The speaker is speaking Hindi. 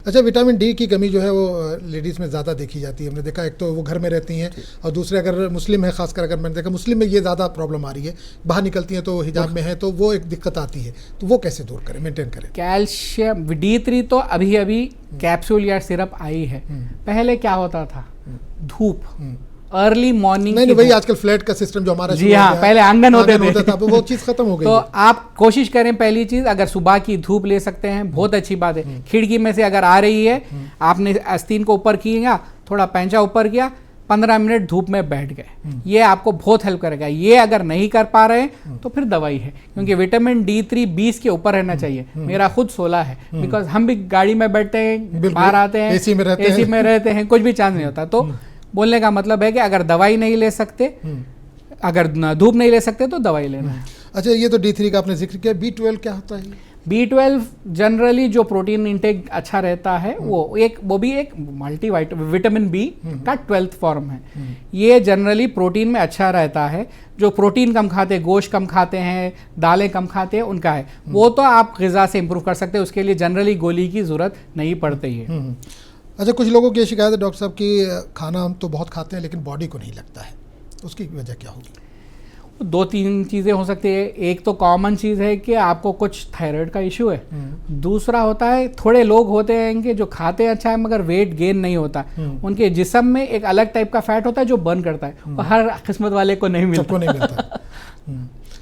अच्छा, विटामिन डी की कमी जो है वो लेडीज़ में ज़्यादा देखी जाती है। हमने देखा एक तो वो घर में रहती हैं, और दूसरे अगर मुस्लिम है, खासकर अगर मैंने देखा मुस्लिम में ये ज़्यादा प्रॉब्लम आ रही है, बाहर निकलती हैं तो हिजाब में है तो वो एक दिक्कत आती है, तो वो कैसे दूर करें, मेंटेन करें? कैल्शियम D3 तो अभी अभी कैप्सूल या सिरप आई है। पहले क्या होता था, धूप, अर्ली मॉर्निंग। नहीं, वही आजकल फ्लैट का सिस्टम जो हमारा जी हाँ, पहले आंगन होते था, वो चीज़ खत्म हो गई। तो आप कोशिश करें, पहली चीज अगर सुबह की धूप ले सकते हैं, बहुत अच्छी बात है। खिड़की में से अगर आ रही है, आपने आस्तीन को ऊपर किया, थोड़ा पैंचा ऊपर किया, 15 मिनट धूप में बैठ गए, ये आपको बहुत हेल्प करेगा। ये अगर नहीं कर पा रहे हैं तो फिर दवाई है, क्योंकि विटामिन D3 20 के ऊपर रहना चाहिए। मेरा खुद 16 है, बिकॉज हम भी गाड़ी में बैठते हैं, बाहर आते हैं, एसी में रहते हैं, कुछ भी चांस नहीं होता। तो बोलने का मतलब है कि अगर दवाई नहीं ले सकते, अगर धूप नहीं ले सकते तो दवाई लेना है। अच्छा, ये तो D3 का आपने जिक्र किया। B12 क्या होता है? B12 जनरली जो प्रोटीन इंटेक अच्छा रहता है, वो भी एक मल्टी विटामिन बी का 12th फॉर्म है। ये जनरली प्रोटीन में अच्छा रहता है। जो प्रोटीन कम खाते हैं, गोश्त कम खाते हैं, दालें कम खाते हैं, उनका है। वो तो आप ग़िज़ा से इंप्रूव कर सकते हैं, उसके लिए जनरली गोली की ज़रूरत नहीं पड़ती है। अच्छा, कुछ लोगों की शिकायत है डॉक्टर साहब कि खाना हम तो बहुत खाते हैं लेकिन बॉडी को नहीं लगता है, उसकी वजह क्या होगी? 2-3 चीज़ें हो सकती है। एक तो कॉमन चीज़ है कि आपको कुछ थायराइड का इशू है। दूसरा होता है, थोड़े लोग होते हैं कि जो खाते हैं अच्छा है मगर वेट गेन नहीं होता। उनके जिस्म में एक अलग टाइप का फैट होता है जो बर्न करता है, और हर किस्मत वाले को नहीं मिलता।